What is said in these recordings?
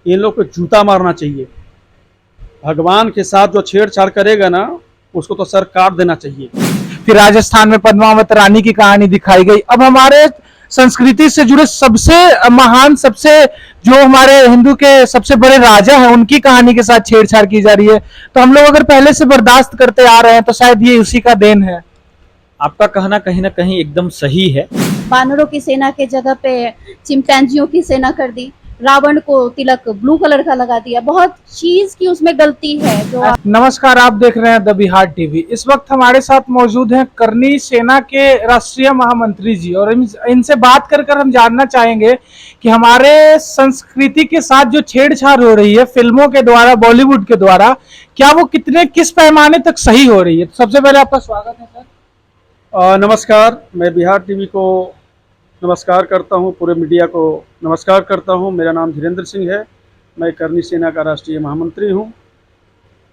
इन लोग को जूता मारना चाहिए। भगवान के साथ जो छेड़छाड़ करेगा ना, उसको तो सर काट देना चाहिए। फिर राजस्थान में पद्मावत रानी की कहानी दिखाई गई। अब हमारे संस्कृति से जुड़े सबसे महान, सबसे जो हमारे हिंदू के सबसे बड़े राजा हैं, उनकी कहानी के साथ छेड़छाड़ की जा रही है। तो हम लोग अगर पहले से बर्दाश्त करते आ रहे हैं तो शायद ये उसी का देन है। आपका कहना कहीं ना कहीं एकदम सही है। बानरों की सेना के जगह पे चिंपैंजियों की सेना कर दी। रावण को तिलक ब्लू कलर का लगा दिया। बहुत चीज की उसमें गलती है जो नमस्कार, आप देख रहे हैं द बिहार टीवी। इस वक्त हमारे साथ मौजूद हैं करनी सेना के राष्ट्रीय महामंत्री जी, और इनसे बात कर हम जानना चाहेंगे कि हमारे संस्कृति के साथ जो छेड़छाड़ हो रही है फिल्मों के द्वारा, बॉलीवुड के द्वारा, क्या वो किस पैमाने तक सही हो रही है। तो सबसे पहले आपका स्वागत है सर। नमस्कार, मैं बिहार टीवी को नमस्कार करता हूं, पूरे मीडिया को नमस्कार करता हूं। मेरा नाम धीरेन्द्र सिंह है, मैं करनी सेना का राष्ट्रीय महामंत्री हूं।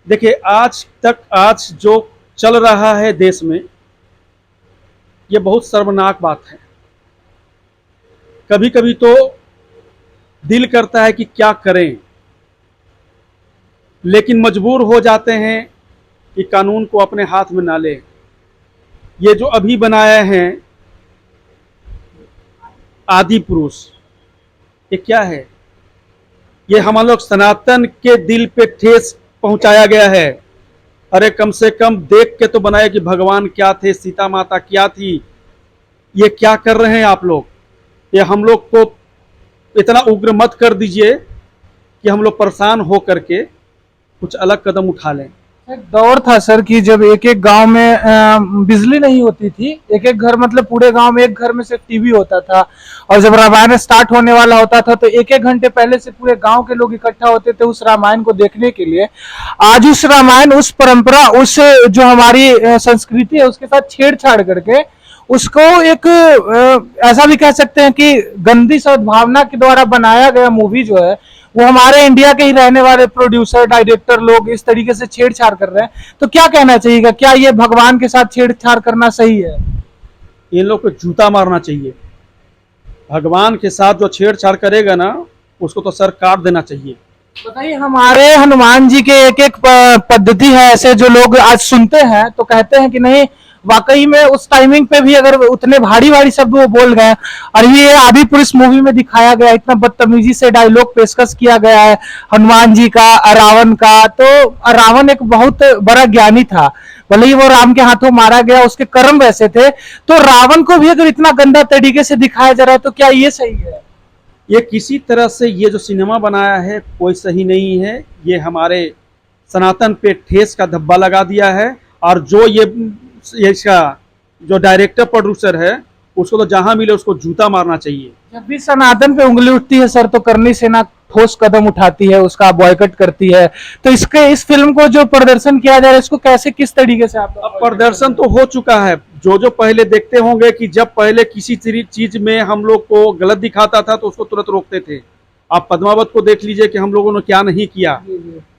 देखिए, आज जो चल रहा है देश में, ये बहुत शर्मनाक बात है। कभी कभी तो दिल करता है कि क्या करें, लेकिन मजबूर हो जाते हैं कि कानून को अपने हाथ में ना लें। ये जो अभी बनाया है आदि पुरुष, ये क्या है? ये हम लोग सनातन के दिल पे ठेस पहुंचाया गया है। अरे कम से कम देख के तो बनाए कि भगवान क्या थे, सीता माता क्या थी। ये क्या कर रहे हैं आप लोग? ये हम लोग को इतना उग्र मत कर दीजिए कि हम लोग परेशान हो करके कुछ अलग कदम उठा लें। एक दौर था सर कि जब एक एक गांव में बिजली नहीं होती थी, एक एक घर, मतलब पूरे गांव में एक घर में सिर्फ टीवी होता था, और जब रामायण स्टार्ट होने वाला होता था तो एक एक घंटे पहले से पूरे गांव के लोग इकट्ठा होते थे उस रामायण को देखने के लिए। आज उस रामायण, उस परंपरा, उस जो हमारी संस्कृति है उसके साथ छेड़छाड़ करके उसको एक ऐसा भी कह सकते हैं कि गंदी सद्भावना के द्वारा बनाया गया मूवी जो है, वो हमारे इंडिया के ही रहने वाले प्रोड्यूसर, डायरेक्टर लोग इस तरीके से छेड़छाड़ कर रहे हैं। तो क्या कहना चाहिएगा, क्या ये भगवान के साथ छेड़छाड़ करना सही है? इन लोग को जूता मारना चाहिए। भगवान के साथ जो छेड़छाड़ करेगा ना, उसको तो सर काट देना चाहिए। बताइए, हमारे हनुमान जी के एक एक पद्धति है ऐसे जो लोग आज सुनते हैं तो कहते हैं कि नहीं, वाकई में उस टाइमिंग पे भी अगर उतने भारी भारी शब्द वो बोल गए, और ये आदि पुरुष मूवी में दिखाया गया, इतना बदतमीजी से डायलॉग पेशकश किया गया है हनुमान जी का, रावण का। तो रावण एक बहुत बड़ा ज्ञानी था, भले ही वो राम के हाथों मारा गया, उसके कर्म वैसे थे। तो रावण को भी अगर इतना गंदा तरीके से दिखाया जा रहा है तो क्या ये सही है? ये किसी तरह से ये जो सिनेमा बनाया है कोई सही नहीं है। ये हमारे सनातन पे ठेस का धब्बा लगा दिया है। और जो ये इसका जो डायरेक्टर प्रोड्यूसर है, उसको तो जहां मिले उसको जूता मारना चाहिए। जब भी सनातन पे उंगली उठती है सर तो करनी सेना ठोस कदम उठाती है, उसका बॉयकॉट करती है। तो इस फिल्म को जो प्रदर्शन किया जा रहा है, इसको कैसे, किस तरीके से आप? अब प्रदर्शन तो हो चुका है। जो पहले देखते होंगे कि जब पहले किसी चीज में हम लोग को गलत दिखाता था तो उसको तुरंत रोकते थे। आप पद्मावत को देख लीजिए कि हम लोगों ने क्या नहीं किया,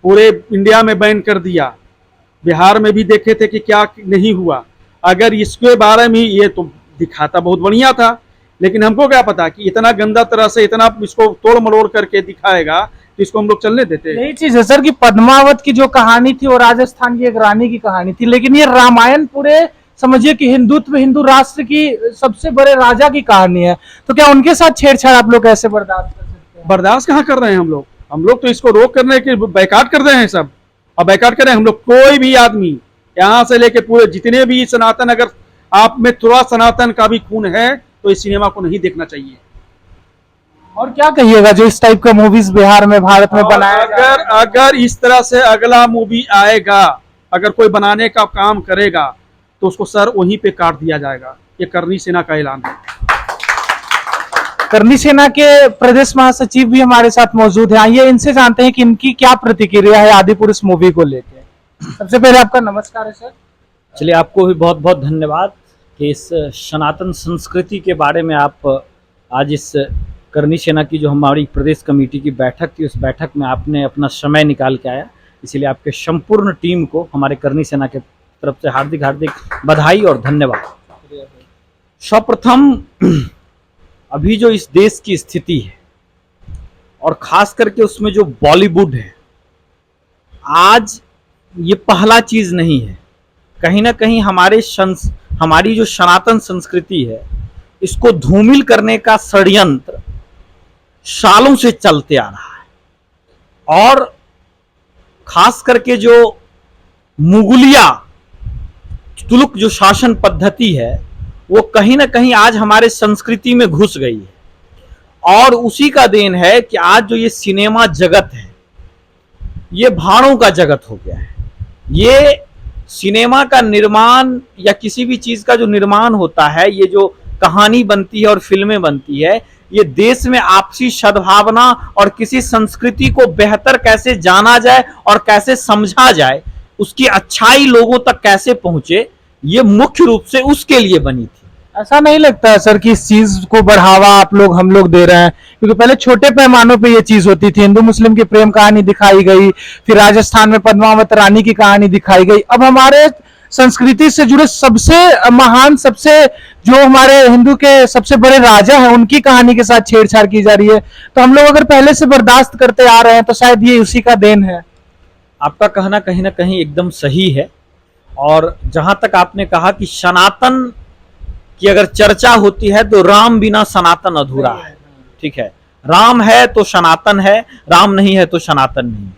पूरे इंडिया में बैन कर दिया। बिहार में भी देखे थे कि क्या नहीं हुआ। अगर इसके बारे में ये तो दिखाता बहुत बढ़िया था, लेकिन हमको क्या पता कि इतना गंदा तरह से, इतना इसको तोड़ मरोड़ करके दिखाएगा तो इसको हम लोग चलने देते। यही चीज है सर कि पद्मावत की जो कहानी थी वो राजस्थान की एक रानी की कहानी थी, लेकिन ये रामायण पूरे समझिए कि हिंदुत्व, हिंदू राष्ट्र की सबसे बड़े राजा की कहानी है। तो क्या उनके साथ छेड़छाड़ आप लोग कैसे बर्दाश्त कर सकते हैं? बर्दाश्त कहाँ कर रहे हैं हम लोग तो इसको रोक करने के बैकाट कर रहे हैं सब। अब बैकाट करें हम लोग, कोई भी आदमी यहाँ से लेके पूरे जितने भी सनातन, अगर आप में थोड़ा सनातन का भी खून है तो इस सिनेमा को नहीं देखना चाहिए। और क्या कहिएगा जो इस टाइप का मूवीज बिहार में, भारत में बनाया अगर इस तरह से अगला मूवी आएगा, अगर कोई बनाने का काम करेगा तो उसको सर वहीं पे काट दिया जाएगा। ये करनी सेना का ऐलान है। करनी सेना के प्रदेश महासचिव भी हमारे साथ मौजूद है, आइए इनसे जानते हैं कि इनकी क्या प्रतिक्रिया है आदि पुरुष मूवी को लेकर। सबसे पहले आपका नमस्कार है सर। चलिए, आपको भी बहुत बहुत धन्यवाद कि इस सनातन संस्कृति के बारे में आप आज इस करनी सेना की जो हमारी प्रदेश कमेटी की बैठक थी, उस बैठक में आपने अपना समय निकाल के आया। इसलिए आपके संपूर्ण टीम को हमारे करनी सेना के तरफ से हार्दिक हार्दिक बधाई और धन्यवाद। सर्वप्रथम, अभी जो इस देश की स्थिति है और खास करके उसमें जो बॉलीवुड है, आज ये पहला चीज नहीं है। कहीं ना कहीं हमारी जो सनातन संस्कृति है, इसको धूमिल करने का षड्यंत्र सालों से चलते आ रहा है। और खास करके जो मुगलिया तुलुक जो शासन पद्धति है, वो कहीं ना कहीं आज हमारे संस्कृति में घुस गई है। और उसी का देन है कि आज जो ये सिनेमा जगत है, ये भाड़ों का जगत हो गया है। ये सिनेमा का निर्माण या किसी भी चीज का जो निर्माण होता है, ये जो कहानी बनती है और फिल्में बनती है, ये देश में आपसी सद्भावना और किसी संस्कृति को बेहतर कैसे जाना जाए और कैसे समझा जाए, उसकी अच्छाई लोगों तक कैसे पहुंचे, ये मुख्य रूप से उसके लिए बनी थी। ऐसा नहीं लगता है सर कि इस चीज को बढ़ावा हम लोग दे रहे हैं? क्योंकि पहले छोटे पैमानों पे ये चीज होती थी, हिंदू मुस्लिम की प्रेम कहानी दिखाई गई, फिर राजस्थान में पद्मावत रानी की कहानी दिखाई गई। अब हमारे संस्कृति से जुड़े सबसे महान, सबसे जो हमारे हिंदू के सबसे बड़े राजा हैं, उनकी कहानी के साथ छेड़छाड़ की जा रही है। तो हम लोग अगर पहले से बर्दाश्त करते आ रहे हैं तो शायद ये उसी का देन है। आपका कहना कहीं ना कहीं एकदम सही है। और जहां तक आपने कहा कि सनातन की अगर चर्चा होती है तो राम बिना सनातन अधूरा है। ठीक है, राम है तो सनातन है, राम नहीं है तो सनातन नहीं।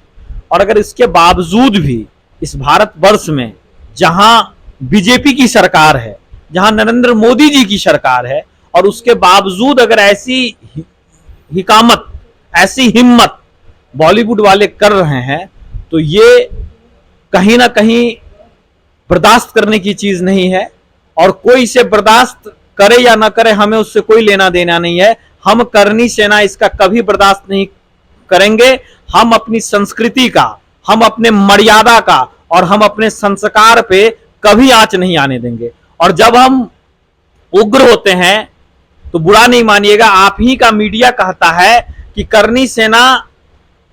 और अगर इसके बावजूद भी इस भारतवर्ष में जहां बीजेपी की सरकार है, जहां नरेंद्र मोदी जी की सरकार है, और उसके बावजूद अगर ऐसी हिकामत, ऐसी हिम्मत बॉलीवुड वाले कर रहे हैं, तो ये कहीं ना कहीं बर्दाश्त करने की चीज नहीं है। और कोई इसे बर्दाश्त करे या ना करे, हमें उससे कोई लेना देना नहीं है। हम करनी सेना इसका कभी बर्दाश्त नहीं करेंगे। हम अपनी संस्कृति का, हम अपने मर्यादा का और हम अपने संस्कार पे कभी आंच नहीं आने देंगे। और जब हम उग्र होते हैं तो बुरा नहीं मानिएगा, आप ही का मीडिया कहता है कि करनी सेना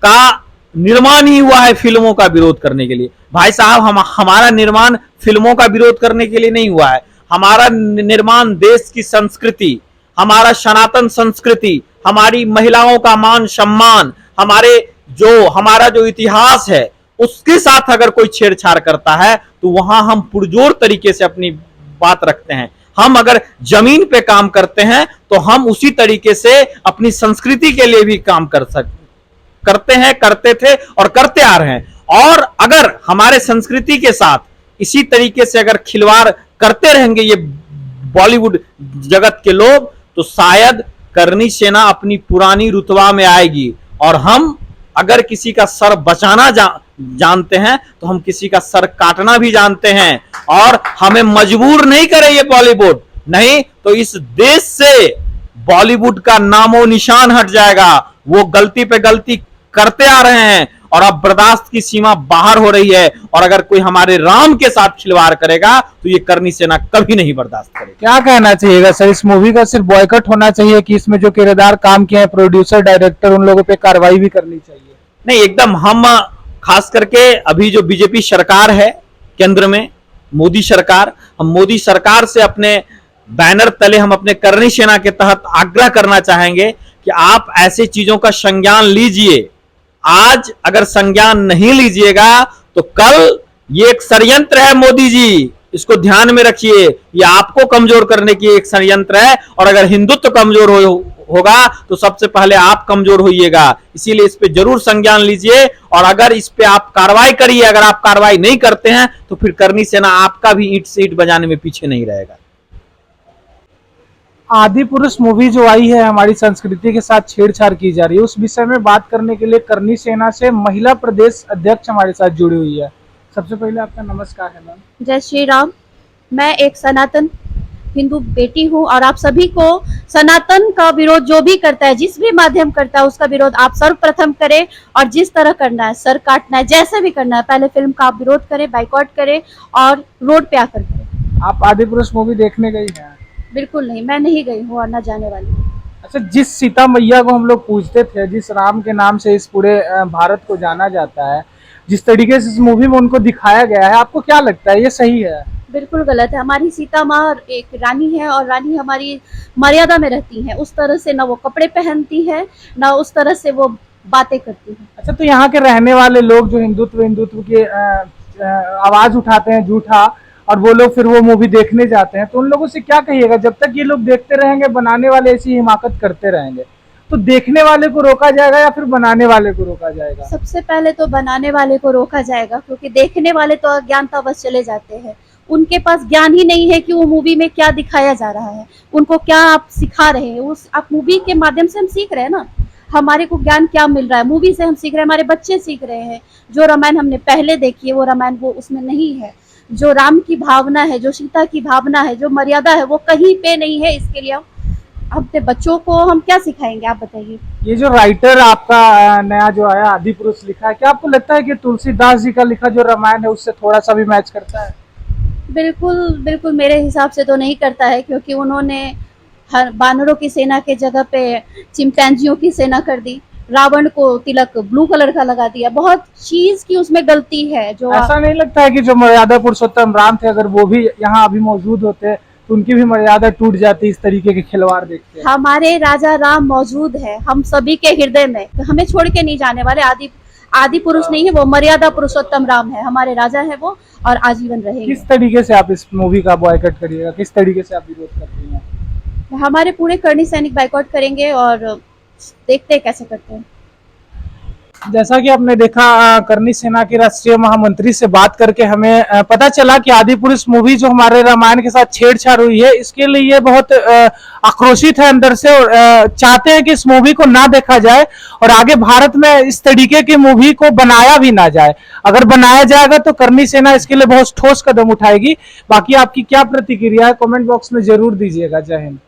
का निर्माण ही हुआ है फिल्मों का विरोध करने के लिए। भाई साहब, हमारा निर्माण फिल्मों का विरोध करने के लिए नहीं हुआ है। हमारा निर्माण देश की संस्कृति, हमारा सनातन संस्कृति, हमारी महिलाओं का मान सम्मान, हमारा जो इतिहास है, उसके साथ अगर कोई छेड़छाड़ करता है तो वहां हम पुरजोर तरीके से अपनी बात रखते हैं। हम अगर जमीन पे काम करते हैं तो हम उसी तरीके से अपनी संस्कृति के लिए भी काम करते हैं, करते थे और करते आ रहे हैं। और अगर हमारे संस्कृति के साथ इसी तरीके से अगर खिलवाड़ करते रहेंगे ये बॉलीवुड जगत के लोग, तो शायद करनी सेना अपनी पुरानी रुतबा में आएगी। और हम अगर किसी का सर बचाना जानते हैं तो हम किसी का सर काटना भी जानते हैं। और हमें मजबूर नहीं करे ये बॉलीवुड, नहीं तो इस देश से बॉलीवुड का नामो निशान हट जाएगा। वो गलती पे गलती करते आ रहे हैं और अब बर्दाश्त की सीमा बाहर हो रही है। और अगर कोई हमारे राम के साथ खिलवाड़ करेगा तो ये करनी सेना कभी नहीं बर्दाश्त करेगी। क्या कहना चाहिएगा सर, इस मूवी का सिर्फ बॉयकॉट होना चाहिए कि इसमें जो किरदार काम किए हैं, प्रोड्यूसर, डायरेक्टर, उन लोगों पे कार्रवाई भी करनी चाहिए? नहीं, एकदम। हम खास करके अभी जो बीजेपी सरकार है केंद्र में, मोदी सरकार, हम मोदी सरकार से अपने बैनर तले हम अपने करनी सेना के तहत आग्रह करना चाहेंगे कि आप ऐसे चीजों का संज्ञान लीजिए। आज अगर संज्ञान नहीं लीजिएगा तो कल ये एक षड्यंत्र है मोदी जी, इसको ध्यान में रखिए। ये आपको कमजोर करने की एक षड्यंत्र है। और अगर हिंदुत्व कमजोर होगा तो सबसे पहले आप कमजोर होइएगा। इसीलिए इस पे जरूर संज्ञान लीजिए। और अगर इस पे आप कार्रवाई करिए। अगर आप कार्रवाई नहीं करते हैं तो फिर करनी सेना आपका भी ईंट से ईंट बजाने में पीछे नहीं रहेगा। आदि पुरुष मूवी जो आई है, हमारी संस्कृति के साथ छेड़छाड़ की जा रही है, उस विषय में बात करने के लिए करनी सेना से महिला प्रदेश अध्यक्ष हमारे साथ जुड़ी हुई है। सबसे पहले आपका नमस्कार है मैम। जय श्री राम। मैं एक सनातन हिंदू बेटी हूँ और आप सभी को सनातन का विरोध जो भी करता है, जिस भी माध्यम करता है, उसका विरोध आप सर्वप्रथम करें। और जिस तरह करना है, सर काटना है, जैसे भी करना है, पहले फिल्म का आप विरोध करें, बाइकआउट करें और रोड पे आकर करें। आप आदि पुरुष मूवी देखने गई हैं? बिल्कुल नहीं, मैं नहीं गई हूँ और न जाने वाली हूँ। अच्छा, जिस सीता मैया को हम लोग पूजते थे, जिस राम के नाम से इस पूरे भारत को जाना जाता है, जिस तरीके से इस मूवी में उनको दिखाया गया है, आपको क्या लगता है ये सही है? बिल्कुल गलत है। हमारी सीता माँ एक रानी है और रानी हमारी मर्यादा में रहती है। उस तरह से ना वो कपड़े पहनती है, ना उस तरह से वो बातें करती हूँ। अच्छा, तो यहाँ के रहने वाले लोग जो हिंदुत्व के आवाज उठाते हैं झूठा, और वो लोग फिर वो मूवी देखने जाते हैं, तो उन लोगों से क्या कहिएगा? जब तक ये लोग देखते रहेंगे, बनाने वाले ऐसी हिमाकत करते रहेंगे, तो देखने वाले को रोका जाएगा या फिर बनाने वाले को रोका जाएगा? सबसे पहले तो बनाने वाले को रोका जाएगा, क्योंकि देखने वाले तो अज्ञानतावश चले जाते हैं। उनके पास ज्ञान ही नहीं है कि वो मूवी में क्या दिखाया जा रहा है, उनको क्या आप सिखा रहे हैं। उस आप मूवी के माध्यम से हम सीख रहे हैं ना, हमारे को ज्ञान क्या मिल रहा है, मूवी से हम सीख रहे हैं, हमारे बच्चे सीख रहे हैं। जो रामायण हमने पहले देखी है वो रामायण वो उसमें नहीं है। जो राम की भावना है, जो सीता की भावना है, जो मर्यादा है, वो कहीं पे नहीं है। इसके लिए अपने बच्चों को हम क्या सिखाएंगे, आप बताइए। ये जो राइटर आपका नया जो आया आदि पुरुष लिखा है, क्या आपको लगता है कि तुलसीदास जी का लिखा जो रामायण है उससे थोड़ा सा भी मैच करता है? बिल्कुल बिल्कुल मेरे हिसाब से तो नहीं करता है, क्योंकि उन्होंने हर बानरों की सेना के जगह पे चिंपैंजियों की सेना कर दी। रावण को तिलक ब्लू कलर का लगा दिया। बहुत चीज की उसमें गलती है। जो ऐसा नहीं लगता है कि जो मर्यादा पुरुषोत्तम राम थे, अगर वो भी यहाँ अभी मौजूद होते तो उनकी भी मर्यादा टूट जाती इस तरीके के खिलवाड़ देख के? हमारे राजा राम मौजूद है हम सभी के हृदय में, तो हमें छोड़ के नहीं जाने वाले। आदि पुरुष नहीं है वो, मर्यादा पुरुषोत्तम राम है, हमारे राजा है वो, और आजीवन रहेंगे। किस तरीके से आप इस मूवी का बॉयकॉट करिएगा? किस तरीके से आप विरोध करते हैं? हमारे पूरे करनी सैनिक बाइकआउट करेंगे और देखते हैं कैसे करते हैं। जैसा कि आपने देखा, करनी सेना के राष्ट्रीय महामंत्री से बात करके हमें पता चला कि आदि पुरुष मूवी जो हमारे रामायण के साथ छेड़छाड़ हुई है, इसके लिए ये बहुत आक्रोशित है अंदर से, और चाहते हैं कि इस मूवी को ना देखा जाए और आगे भारत में इस तरीके की मूवी को बनाया भी ना जाए। अगर बनाया जाएगा तो करनी सेना इसके लिए बहुत ठोस कदम उठाएगी। बाकी आपकी क्या प्रतिक्रिया है, कमेंट बॉक्स में जरूर दीजिएगा। जय हिंद।